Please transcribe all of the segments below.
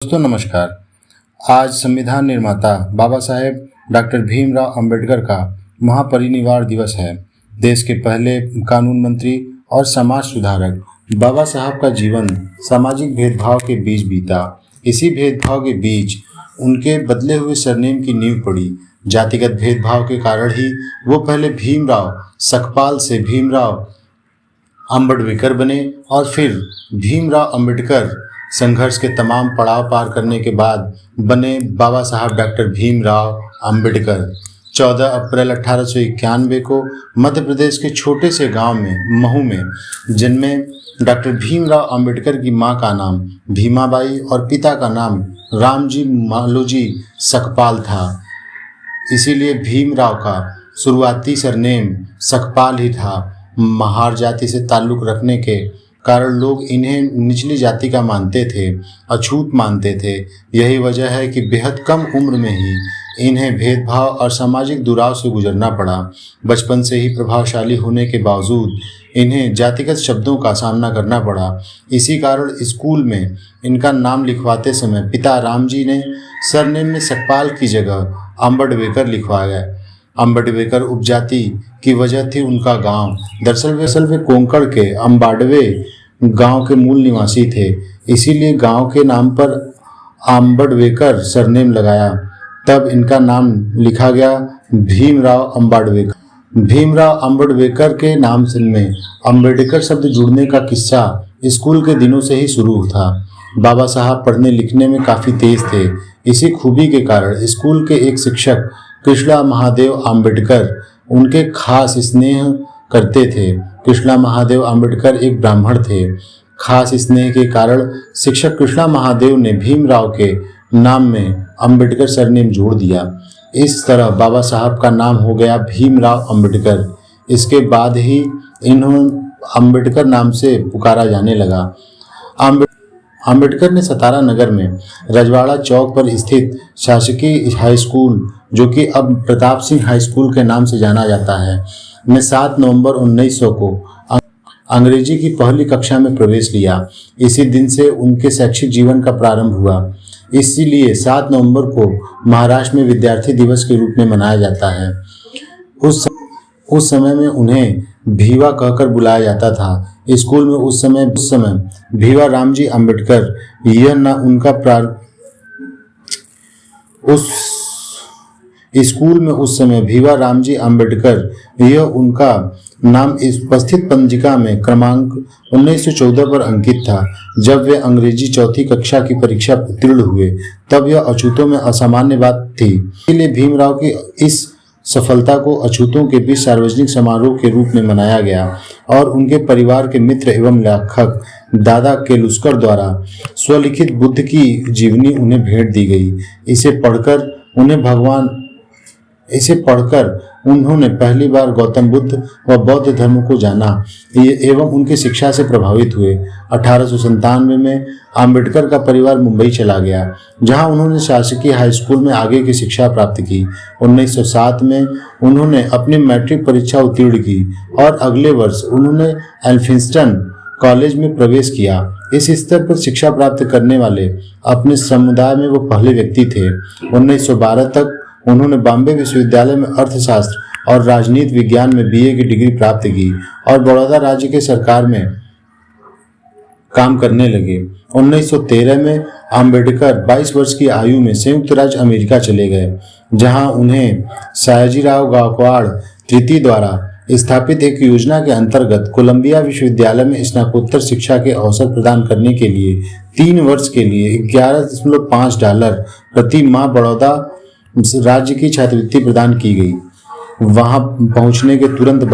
दोस्तों नमस्कार। आज संविधान निर्माता बाबा साहेब डॉक्टर भीमराव अंबेडकर का महापरिनिर्वाण दिवस है। देश के पहले कानून मंत्री और समाज सुधारक बाबा साहब का जीवन सामाजिक भेदभाव के बीच बीता। इसी भेदभाव के बीच उनके बदले हुए सरनेम की नींव पड़ी। जातिगत भेदभाव के कारण ही वो पहले भीमराव सकपाल से भीमराव अंबेडकर बने और फिर भीमराव अंबेडकर संघर्ष के तमाम पड़ाव पार करने के बाद बने बाबा साहब डॉक्टर भीमराव अंबेडकर। 14 अप्रैल 1891 को मध्य प्रदेश के छोटे से गांव में महू में जन्मे डॉक्टर भीमराव अंबेडकर की मां का नाम भीमाबाई और पिता का नाम रामजी मालोजी सकपाल था। इसीलिए भीमराव का शुरुआती सरनेम सकपाल ही था। महार जाति से ताल्लुक़ रखने के कारण लोग इन्हें निचली जाति का मानते थे, अछूत मानते थे। यही वजह है कि बेहद कम उम्र में ही इन्हें भेदभाव और सामाजिक दुराव से गुजरना पड़ा। बचपन से ही प्रभावशाली होने के बावजूद इन्हें जातिगत शब्दों का सामना करना पड़ा। इसी कारण स्कूल में इनका नाम लिखवाते समय पिता रामजी ने सरनेम में सकपाल की जगह अंबेडकर लिखवाया। अंबेडकर उपजाति की वजह थी उनका गांव। दरअसल वे कोंकण के अंबाडवे गांव के मूल निवासी थे, इसीलिए गांव के नाम पर अंबेडकर सरनेम लगाया। तब इनका नाम लिखा गया भीमराव अंबेडकर। भीमराव अंबेडकर के नाम में अंबेडकर शब्द जुड़ने का किस्सा स्कूल के दिनों से ही शुरू था। बाबा साहब पढ़ने लिखने में काफ़ी तेज थे। इसी खूबी के कारण स्कूल के एक शिक्षक कृष्णा महादेव अंबेडकर उनके खास स्नेह करते थे। कृष्णा महादेव अंबेडकर एक ब्राह्मण थे। खास स्नेह के कारण शिक्षक कृष्णा महादेव ने भीमराव के नाम में अंबेडकर सरनेम जोड़ दिया। इस तरह बाबा साहब का नाम हो गया भीमराव अंबेडकर। इसके बाद ही इन्हों अंबेडकर नाम से पुकारा जाने लगा। अंबेडकर ने सतारा नगर में रजवाड़ा चौक पर स्थित शासकीय हाई स्कूल, जो कि अब प्रताप सिंह हाई स्कूल के नाम से जाना जाता है, में 7 नवंबर 1900 को अंग्रेजी की पहली कक्षा में प्रवेश लिया। इसी दिन से उनके शैक्षिक जीवन का प्रारंभ हुआ। इसीलिए 7 नवंबर को महाराष्ट्र में विद्यार्थी दिवस के रूप में मनाया जाता है। उस समय में उन्हें भीवा कहकर बुलाया जाता था। स्कूल में उस समय भीवा रामजी अंबेडकर यह ना उनका स्कूल में उस समय भीवा रामजी अंबेडकर यह उनका नाम उपस्थित पंजिका में क्रमांक 1914 पर अंकित था। जब वे अंग्रेजी चौथी कक्षा की परीक्षा उत्तीर्ण हुए तब यह अछूतों में असामान्य बात थी। इसलिए भीमराव की इस सफलता को अछूतों के बीच सार्वजनिक समारोह के रूप में मनाया गया और उनके परिवार के मित्र एवं लेखक दादा केलुस्कर द्वारा स्वलिखित बुद्ध की जीवनी उन्हें भेंट दी गई। इसे पढ़कर उन्होंने पहली बार गौतम बुद्ध व बौद्ध धर्म को जाना एवं उनकी शिक्षा से प्रभावित हुए। 1897 में अंबेडकर का परिवार मुंबई चला गया, जहां उन्होंने शासकीय हाई स्कूल में आगे की शिक्षा प्राप्त की। 1907 में उन्होंने अपनी मैट्रिक परीक्षा उत्तीर्ण की और अगले वर्ष उन्होंने एल्फिंस्टन कॉलेज में प्रवेश किया। इस स्तर पर शिक्षा प्राप्त करने वाले अपने समुदाय में वो पहले व्यक्ति थे। 1912 तक उन्होंने बॉम्बे विश्वविद्यालय में अर्थशास्त्र और राजनीति विज्ञान में बीए की डिग्री प्राप्त की और बड़ौदा राज्य के सरकार में काम करने लगे। 1913 में अंबेडकर 22 वर्ष की आयु में संयुक्त राज्य अमेरिका चले गए, जहां उन्हें सयाजीराव गायकवाड़ तृतीय द्वारा स्थापित एक योजना के अंतर्गत कोलंबिया विश्वविद्यालय में स्नातकोत्तर शिक्षा के अवसर प्रदान करने के लिए 3 वर्ष के लिए $11.5 प्रति माह बड़ौदा राज्य की छात्रवृत्ति प्रदान की गई। वहां पहुंचने के तुरंत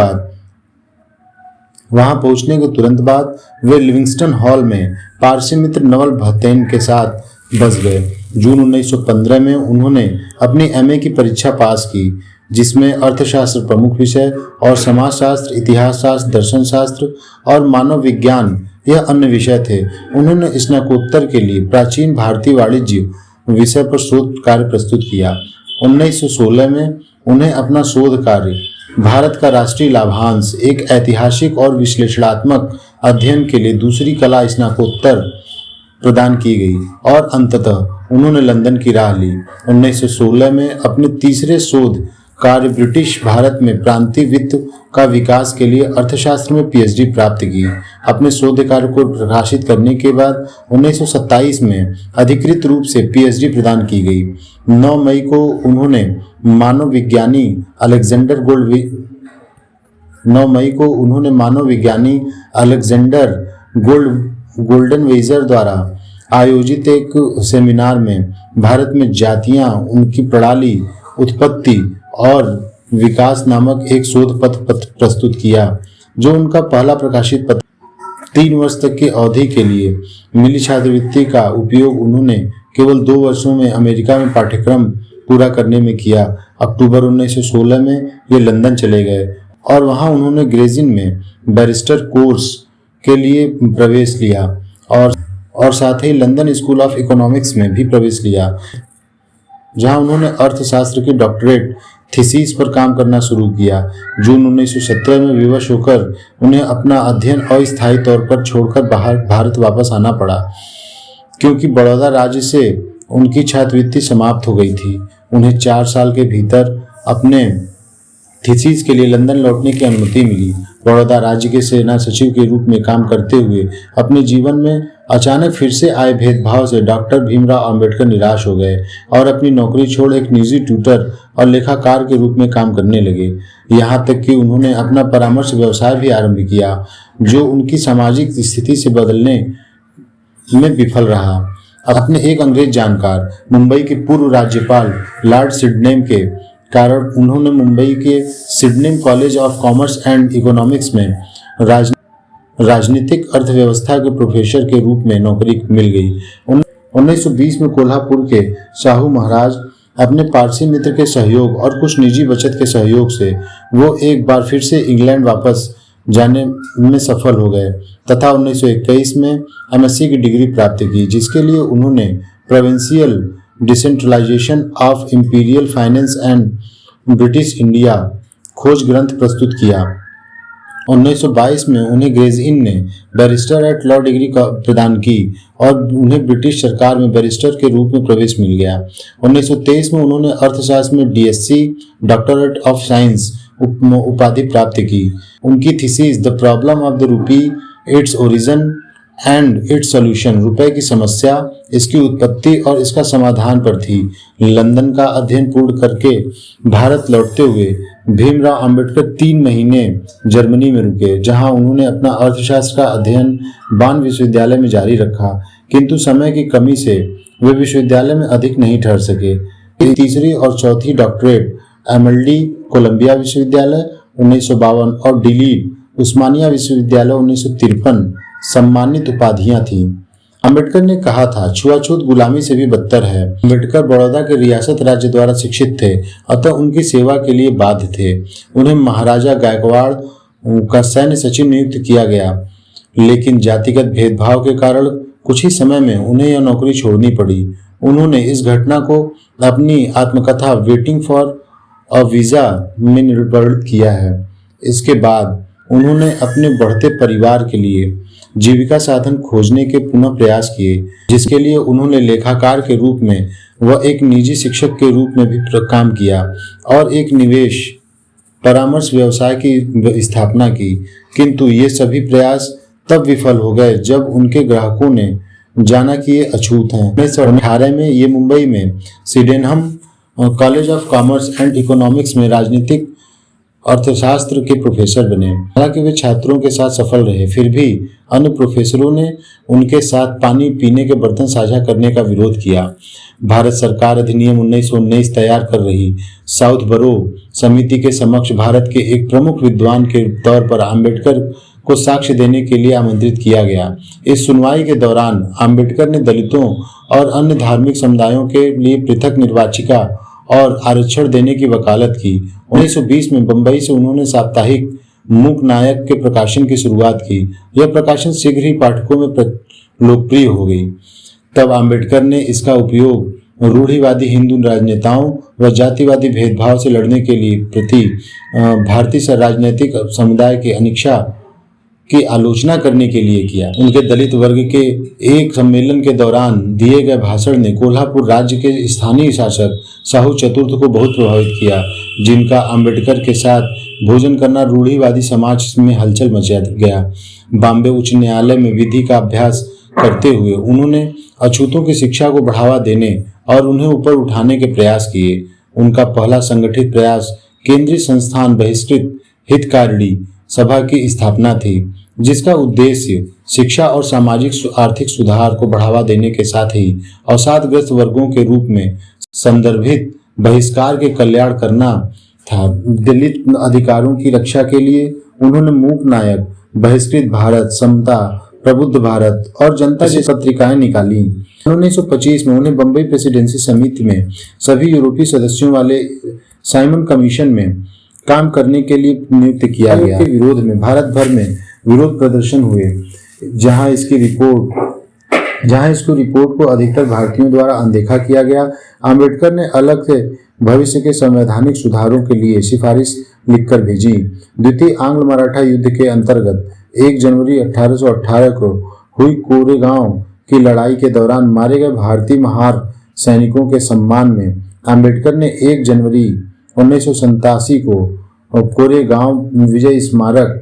बाद वे लिविंगस्टन हॉल में पारसी मित्र नवल भतेन के साथ बस गए। जून 1915 में उन्होंने अपनी एमए की परीक्षा पास की, जिसमें अर्थशास्त्र प्रमुख विषय और समाजशास्त्र, इतिहास शास्त्र, दर्शन शास्त्र और मानव विज्ञान यह अन्य विषय थे। उन्होंने स्नातकोत्तर के लिए प्राचीन भारतीय वाणिज्य विषय पर शोध कार्य प्रस्तुत किया। 1916 में उन्हें अपना शोध कार्य भारत का राष्ट्रीय लाभांश, एक ऐतिहासिक और विश्लेषणात्मक अध्ययन के लिए दूसरी कला स्नातकोत्तर प्रदान की गई और अंततः उन्होंने लंदन की राह ली। 1916 में अपने तीसरे शोध कार्य ब्रिटिश भारत में प्रांतीय वित्त का विकास के लिए अर्थशास्त्र में पीएचडी प्राप्त की। अपने शोध कार्य को प्रकाशित करने के बाद 1927 में अधिकृत रूप से पीएचडी प्रदान की गई। 9 मई को उन्होंने मानव विज्ञानी अलेक्जेंडर गोल्डनवेजर द्वारा आयोजित एक सेमिनार में भारत में जातियां, उनकी प्रणाली, उत्पत्ति और विकास नामक एक शोध पत्र प्रस्तुत किया, जो उनका पहला प्रकाशित पत्र। 3 वर्ष तक की अवधि के लिए मिली छात्रवृत्ति का उपयोग उन्होंने केवल 2 वर्षों में अमेरिका में पाठ्यक्रम पूरा करने में किया। अक्टूबर 1916 में ये लंदन चले गए और वहां उन्होंने ग्रेजिन में बैरिस्टर कोर्स के लिए प्रवेश लिया और साथ ही लंदन स्कूल ऑफ इकोनॉमिक्स में भी प्रवेश लिया, जहां उन्होंने अर्थशास्त्र की डॉक्टरेट थीसिस पर काम करना शुरू किया। जून 1917 में विवश होकर उन्हें अपना अध्ययन अस्थायी तौर पर छोड़कर भारत वापस आना पड़ा, क्योंकि बड़ौदा राज्य से उनकी छात्रवृत्ति समाप्त हो गई थी। उन्हें 4 साल के भीतर अपने थीसिस के लिए लंदन लौटने की अनुमति मिली। बड़ौदा राज्य के सेना सचिव के रूप में काम करते हुए अपने जीवन में अचानक फिर से आए भेदभाव से डॉक्टर भीमराव अंबेडकर निराश हो गए और अपनी नौकरी छोड़ एक निजी ट्यूटर और लेखाकार के रूप में काम करने लगे। यहाँ तक कि उन्होंने अपना परामर्श व्यवसाय भी आरंभ किया, जो उनकी सामाजिक स्थिति से बदलने में विफल रहा। अपने एक अंग्रेज जानकार, मुंबई के पूर्व राज्यपाल लॉर्ड सिडनेम के कारण उन्होंने मुंबई के Sydenham college of commerce and economics में राजनीतिक अर्थव्यवस्था के प्रोफेसर के रूप में नौकरी मिल गई। 1920 में कोल्हापुर के शाहू महाराज अपने पारसी मित्र के सहयोग और कुछ निजी बचत के सहयोग से वो एक बार फिर से इंग्लैंड वापस जाने में सफल हो गए तथा 1921 में एमएससी की डिग्री प्राप्त की, जिसके लिए उन्होंने provincial decentralisation of imperial finance and British India खोज ग्रंथ प्रस्तुत किया। 1922 में उन्हें ग्रेज इन ने बैरिस्टर एट लॉ डिग्री प्रदान की और उन्हें ब्रिटिश सरकार में बैरिस्टर के रूप में प्रवेश मिल गया। 1923 में उन्होंने अर्थशास्त्र में डीएससी डॉक्टरेट ऑफ साइंस उपाधि प्राप्त की। उनकी thesis the problem of the rupee, its origin and it's solution, रुपए की समस्या, इसकी उत्पत्ति और इसका समाधान पर थी। लंदन का अध्ययन पूर्ण करके भारत लौटते हुए भीमराव अंबेडकर 3 महीने जर्मनी में रुके, जहां उन्होंने अपना अर्थशास्त्र का अध्ययन बान विश्वविद्यालय में जारी रखा, किंतु समय की कमी से वे विश्वविद्यालय में अधिक नहीं ठहर सके। तीसरी और चौथी डॉक्टरेट एमएलडी कोलंबिया विश्वविद्यालय 1952 और डिलीट उस्मानिया विश्वविद्यालय 1953 सम्मानित उपाधियां थीं। अंबेडकर ने कहा था, छुआछूत गुलामी से भी बदतर है। अंबेडकर बड़ौदा के रियासत राज्य द्वारा शिक्षित थे, अतः उनकी सेवा के लिए बाध्य थे। उन्हें महाराजा गायकवाड़ का सैन्य सचिव नियुक्त किया गया, लेकिन जातिगत भेदभाव के कारण कुछ ही समय में उन्हें यह नौकरी छोड़नी पड़ी। उन्होंने इस घटना को अपनी आत्मकथा वेटिंग फॉर अ वीजा में निर्वर्णित किया है। इसके बाद उन्होंने अपने बढ़ते परिवार के लिए जीविका साधन खोजने के पुनः प्रयास किए, जिसके लिए उन्होंने लेखाकार के रूप में व एक निजी शिक्षक के रूप में भी काम किया और एक निवेश परामर्श व्यवसाय की स्थापना की। किंतु ये सभी प्रयास तब विफल हो गए जब उनके ग्राहकों ने जाना कि ये अछूत हैं। 1918 में ये मुंबई में Sydenham college of commerce and economics में राजनीतिक अर्थशास्त्र के प्रोफेसर बने। हालांकि वे छात्रों के साथ सफल रहे, फिर भी अन्य प्रोफेसरों ने उनके साथ पानी पीने के बर्तन साझा करने का विरोध किया। भारत सरकार अधिनियम 1919 तैयार कर रही साउथ बरो समिति के समक्ष भारत के एक प्रमुख विद्वान के तौर पर अंबेडकर को साक्ष्य देने के लिए आमंत्रित किया गया। इस सुनवाई के दौरान अंबेडकर ने दलितों और अन्य धार्मिक समुदायों के लिए पृथक निर्वाचिका और आरक्षण देने की वकालत की। 1920 में बंबई से उन्होंने साप्ताहिक मूक नायक के प्रकाशन की शुरुआत की। यह प्रकाशन शीघ्र ही पाठकों में लोकप्रिय हो गई। तब अंबेडकर ने इसका उपयोग रूढ़िवादी हिंदू राजनेताओं व जातिवादी भेदभाव से लड़ने के लिए भारतीय राजनीतिक समुदाय की अनिच्छा की आलोचना करने के लिए किया। उनके दलित वर्ग के एक सम्मेलन के दौरान दिए गए भाषण ने कोल्हापुर राज्य के स्थानीय शासक साहू चतुर्थ को बहुत प्रभावित किया, जिनका अंबेडकर के साथ भोजन करना रूढ़िवादी समाज में हलचल मचा गया। बॉम्बे उच्च न्यायालय में विधि का अभ्यास करते हुए उन्होंने अछूतों की शिक्षा को बढ़ावा देने और उन्हें ऊपर उठाने के प्रयास किए। उनका पहला संगठित प्रयास केंद्रीय संस्थान बहिष्कृत हितकारिणी सभा की स्थापना थी, जिसका उद्देश्य शिक्षा और सामाजिक आर्थिक सुधार को बढ़ावा देने के साथ ही अवसादग्रस्त वर्गों के रूप में संदर्भित बहिष्कार के कल्याण करना था। दलित अधिकारों की रक्षा के लिए उन्होंने मूक नायक, बहिष्कृत भारत, समता, प्रबुद्ध भारत और जनता जैसी पत्रिकाएं निकाली। 1925 में उन्हें बम्बई प्रेसिडेंसी समिति में सभी यूरोपीय सदस्यों वाले साइमन कमीशन में काम करने के लिए नियुक्त किया गया। के विरोध में भारत भर में विरोध प्रदर्शन हुए, जहां इसकी रिपोर्ट को अधिकतर भारतीयों द्वारा अनदेखा किया गया। अंबेडकर ने अलग से भविष्य के संवैधानिक सुधारों के लिए सिफारिश लिखकर भेजी। द्वितीय आंग्ल मराठा युद्ध के अंतर्गत 1 जनवरी 1818 को हुई कोरेगांव की लड़ाई के दौरान मारे गए भारतीय महार सैनिकों के सम्मान में अंबेडकर ने 1 जनवरी 1987 को कोरेगांव विजय स्मारक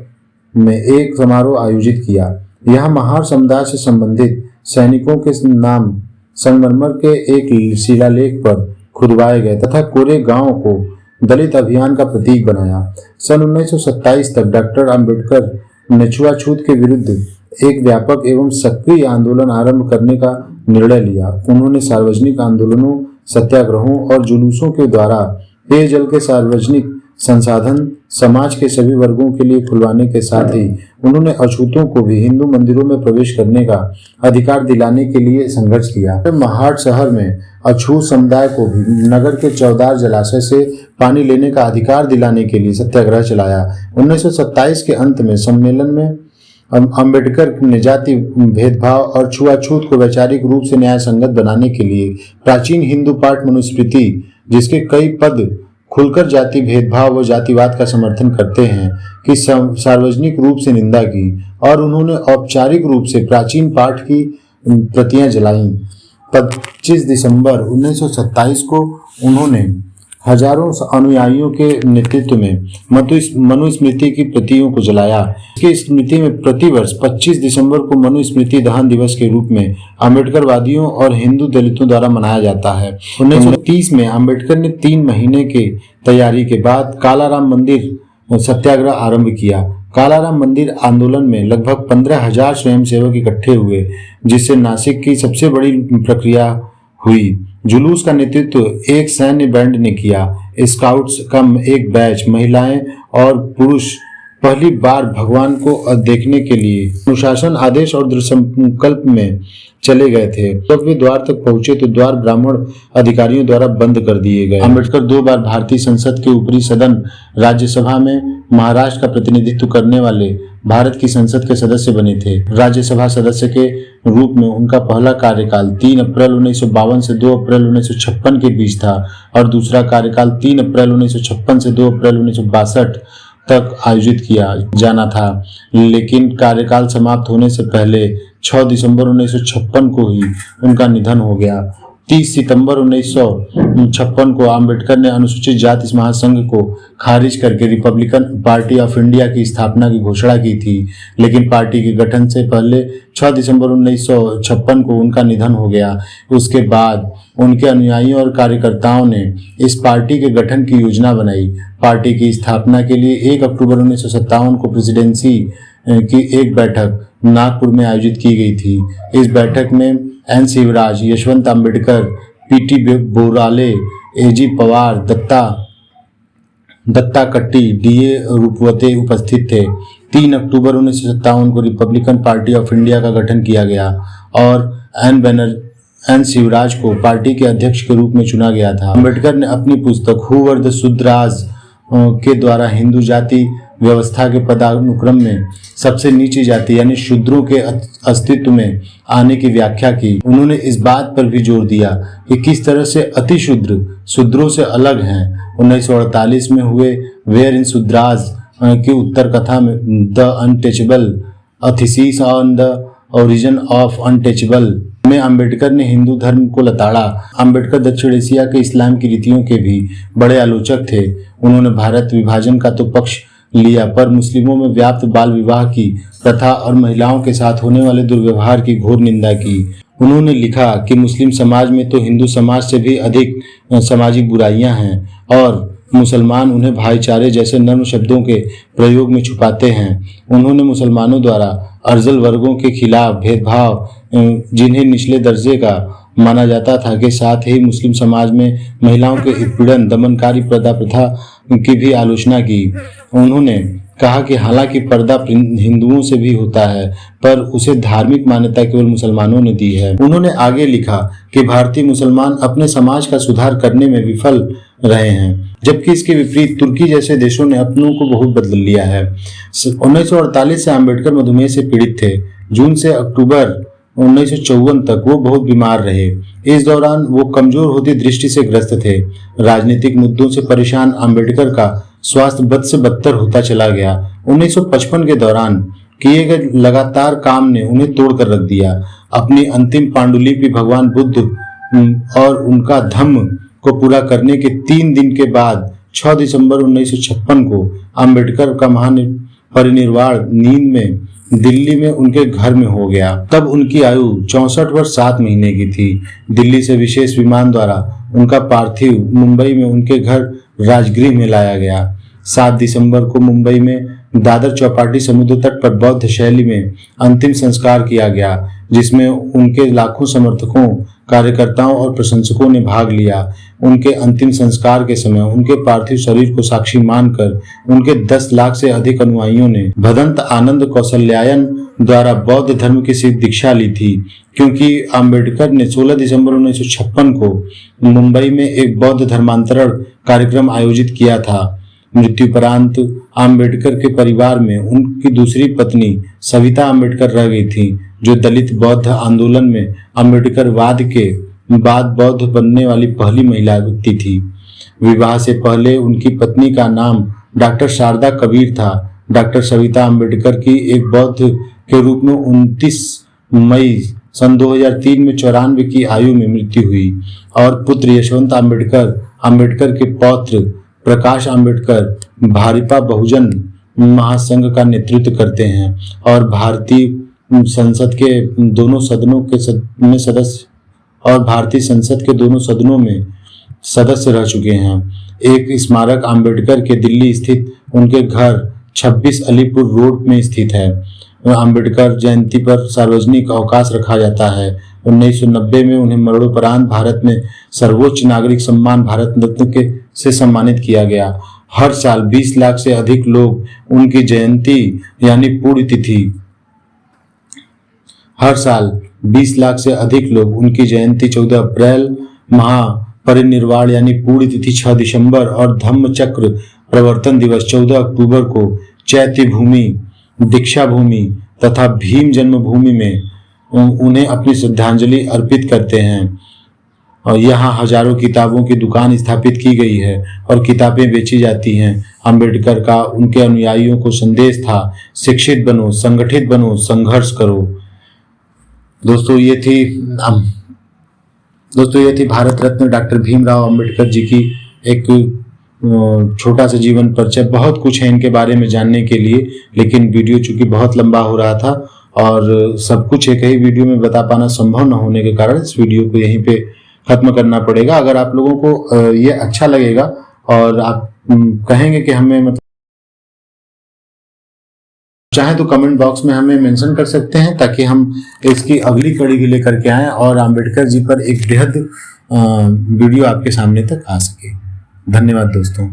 में एक समारोह आयोजित किया। यह महार समुदाय से संबंधित सैनिकों के नाम संगमरमर के एक शिलालेख पर खुदवाए गए तथा कोरेगांव को दलित अभियान का प्रतीक बनाया। सन 1927 तक डॉक्टर अंबेडकर ने छुआछूत के विरुद्ध एक व्यापक एवं सक्रिय आंदोलन आरंभ करने का निर्णय लिया। उन्होंने सार्वजनिक आंदोलनों, सत्याग्रहों और जुलूसों के द्वारा पेयजल के सार्वजनिक संसाधन समाज के सभी वर्गों के लिए खुलवाने के साथ ही उन्होंने अछूतों को भी हिंदू मंदिरों में प्रवेश करने का अधिकार दिलाने के लिए संघर्ष किया। महाड़ शहर में अछूत समुदाय को भी नगर के चौदार जलाशय से पानी लेने का अधिकार दिलाने के लिए सत्याग्रह चलाया। 1927 के अंत में सम्मेलन में अंबेडकर ने जाति भेदभाव और छुआछूत को वैचारिक रूप से न्याय संगत बनाने के लिए प्राचीन हिंदू पाठ मनुस्मृति, जिसके कई पद खुलकर जाति भेदभाव व जातिवाद का समर्थन करते हैं, कि सार्वजनिक रूप से निंदा की और उन्होंने औपचारिक रूप से प्राचीन पाठ की प्रतियां जलाईं। 25 दिसंबर 1927 को उन्होंने हजारों अनुयायियों के नेतृत्व में मनुस्मृति की प्रतियों को जलाया। इसकी स्मृति में प्रतिवर्ष 25 दिसंबर को मनुस्मृति दहन दिवस के रूप में अम्बेडकरवादियों और हिंदू दलितों द्वारा मनाया जाता है। 1930 में अम्बेडकर ने 3 महीने के तैयारी के बाद कालाराम मंदिर सत्याग्रह आरंभ किया। कालाराम मंदिर आंदोलन में लगभग 15,000 स्वयंसेवक इकट्ठे हुए, जिससे नासिक की सबसे बड़ी प्रक्रिया हुई। जुलूस का नेतृत्व एक सैन्य बैंड ने किया। स्काउट्स का एक बैच, महिलाएं और पुरुष पहली बार भगवान को देखने के लिए अनुशासन, आदेश और दृढ़ संकल्प में चले गए थे। जब वे द्वार तक पहुंचे तो द्वार ब्राह्मण अधिकारियों द्वारा बंद कर दिए गए। अम्बेडकर 2 बार भारतीय संसद के ऊपरी सदन राज्यसभा में महाराष्ट्र का प्रतिनिधित्व करने वाले भारत की संसद के सदस्य बने थे। राज्यसभा सदस्य के रूप में उनका पहला कार्यकाल 3 अप्रैल 1952 से 2 अप्रैल 1956 के बीच था और दूसरा कार्यकाल 3 अप्रैल 1956 से 2 अप्रैल 1962 तक आयोजित किया जाना था, लेकिन कार्यकाल समाप्त होने से पहले 6 दिसंबर 1956 को ही उनका निधन हो गया। 30 सितंबर 1956 को अंबेडकर ने अनुसूचित जाति महासंघ को खारिज करके रिपब्लिकन पार्टी ऑफ इंडिया की स्थापना की घोषणा की थी, लेकिन पार्टी के गठन से पहले 6 दिसंबर 1956 को उनका निधन हो गया। उसके बाद उनके अनुयायियों और कार्यकर्ताओं ने इस पार्टी के गठन की योजना बनाई। पार्टी की स्थापना के लिए 1 अक्टूबर 1957 को प्रेसिडेंसी की एक बैठक नागपुर में आयोजित की गई थी। इस बैठक में एन शिवराज, यशवंत अम्बेडकर, पीटी बोराले, एजी पवार, दत्ता कट्टी, डीए रूपवते उपस्थित थे। 3 अक्टूबर 1957 को रिपब्लिकन पार्टी ऑफ इंडिया का गठन किया गया और एन शिवराज को पार्टी के अध्यक्ष के रूप में चुना गया था। अम्बेडकर ने अपनी पुस्तक हु वर द शूद्रास के द्वारा हिंदू जाति व्यवस्था के पदानुक्रम में सबसे नीची जाति यानी शूद्रों के अस्तित्व में आने की व्याख्या की। उन्होंने इस बात पर भी जोर दिया कि किस तरह से अति शूद्र शूद्रों से अलग हैं। 1948 में हुए वेयर इन शूद्रास की उत्तर कथा में the untouchable a thesis on the origin of untouchable में अम्बेडकर ने हिंदू धर्म को लताड़ा। अम्बेडकर दक्षिण एशिया के इस्लाम की रीतियों के भी बड़े आलोचक थे। उन्होंने भारत विभाजन का तो पक्ष लिया, पर मुस्लिमों में व्याप्त बाल विवाह की प्रथा और महिलाओं के साथ होने वाले दुर्व्यवहार की घोर निंदा की। उन्होंने लिखा कि मुस्लिम समाज में तो हिंदू समाज से भी अधिक सामाजिक बुराइयां हैं और मुसलमान उन्हें भाईचारे जैसे नर्म शब्दों के प्रयोग में छुपाते हैं। उन्होंने मुसलमानों द्वारा अर्जल वर्गों के खिलाफ भेदभाव, जिन्हें निचले दर्जे का माना जाता था, के साथ ही मुस्लिम समाज में महिलाओं के उत्पीड़न, दमनकारी पर्दा प्रथा की भी आलोचना की। उन्होंने कहा कि हालांकि पर्दा हिंदुओं से भी होता है, पर उसे धार्मिक मान्यता केवल मुसलमानों ने दी है। उन्होंने आगे लिखा कि भारतीय मुसलमान अपने समाज का सुधार करने में विफल रहे हैं, जबकि इसके विपरीत तुर्की जैसे देशों ने अपनों को बहुत बदल लिया है। 1948 से अम्बेडकर मधुमेह से पीड़ित थे। जून से अक्टूबर 1954 तक वो बहुत बीमार रहे। इस दौरान वो कमजोर होती दृष्टि से ग्रस्त थे। राजनीतिक मुद्दों से परेशान अम्बेडकर का स्वास्थ्य बद से बदतर होता चला गया। 1955 के दौरान किए गए लगातार काम ने उन्हें तोड़कर रख दिया। अपनी अंतिम पांडुलिपि भगवान बुद्ध और उनका धम्म को पूरा करने के 3 दिन के बाद 6 दिसंबर 1956 को अम्बेडकर का महापरिनिर्वाण नींद में दिल्ली में उनके घर में हो गया। तब उनकी आयु 64 वर्ष 7 महीने की थी। दिल्ली से विशेष विमान द्वारा उनका पार्थिव मुंबई में उनके घर राजगृह में लाया गया। 7 दिसंबर को मुंबई में दादर चौपाटी समुद्र तट पर बौद्ध शैली में अंतिम संस्कार किया गया, जिसमें उनके लाखों समर्थकों, कार्यकर्ताओं और प्रशंसकों ने भाग लिया। उनके अंतिम संस्कार के समय उनके पार्थिव शरीर को साक्षी मानकर उनके 10 लाख से अधिक अनुयायियों ने भदंत आनंद कौशल्यायन द्वारा बौद्ध धर्म की सिद्ध दीक्षा ली थी, क्योंकि अम्बेडकर ने 16 दिसंबर 1956 को मुंबई में एक बौद्ध धर्मांतरण कार्यक्रम आयोजित किया था। मृत्युपरांत अम्बेडकर के परिवार में उनकी दूसरी पत्नी सविता अम्बेडकर रह गई थी, जो दलित बौद्ध आंदोलन में अम्बेडकरवाद के बाद बौद्ध बनने वाली पहली महिला व्यक्ति थी। विवाह से पहले उनकी पत्नी का नाम डॉक्टर शारदा कबीर था। डॉक्टर सविता अम्बेडकर की एक बौद्ध के रूप में 29 मई सन 2003 में 94 की आयु में मृत्यु हुई और पुत्र यशवंत अम्बेडकर, अम्बेडकर के पौत्र प्रकाश अम्बेडकर भारिपा बहुजन महासंघ का नेतृत्व करते हैं और भारतीय संसद के दोनों सदनों में सदस्य रह चुके हैं। एक स्मारक अम्बेडकर के दिल्ली स्थित उनके घर 26 अलीपुर रोड में स्थित है। अम्बेडकर जयंती पर सार्वजनिक अवकाश रखा जाता है। 1990 में उन्हें मरणोपरांत भारत में सर्वोच्च नागरिक सम्मान भारत रत्न के से सम्मानित किया गया। हर साल 20 लाख से अधिक लोग उनकी जयंती यानी पुण्यतिथि 14 अप्रैल, महापरिनिर्वाण यानी पुण्यतिथि 6 दिसंबर और धम्मचक्र प्रवर्तन दिवस 14 अक्टूबर को चैत्य भूमि, दीक्षा भूमि तथा भीम जन्मभूमि में उन्हें अपनी श्रद्धांजलि अर्पित करते हैं। और यहाँ हजारों किताबों की दुकान स्थापित की गई है और किताबें बेची जाती हैं। अम्बेडकर का उनके अनुयायियों को संदेश था, शिक्षित बनो, संगठित बनो, संघर्ष करो। दोस्तों ये थी भारत रत्न डॉक्टर भीमराव अंबेडकर जी की एक छोटा सा जीवन परिचय। बहुत कुछ है इनके बारे में जानने के लिए, लेकिन वीडियो चूंकि बहुत लंबा हो रहा था और सब कुछ एक ही वीडियो में बता पाना संभव न होने के कारण इस वीडियो को यहीं पे खत्म करना पड़ेगा। अगर आप लोगों को ये अच्छा लगेगा और आप कहेंगे कि हमें मतलब चाहे तो कमेंट बॉक्स में हमें मेंशन कर सकते हैं, ताकि हम इसकी अगली कड़ी भी लेकर के आएं और अंबेडकर जी पर एक बेहद वीडियो आपके सामने तक आ सके। धन्यवाद दोस्तों।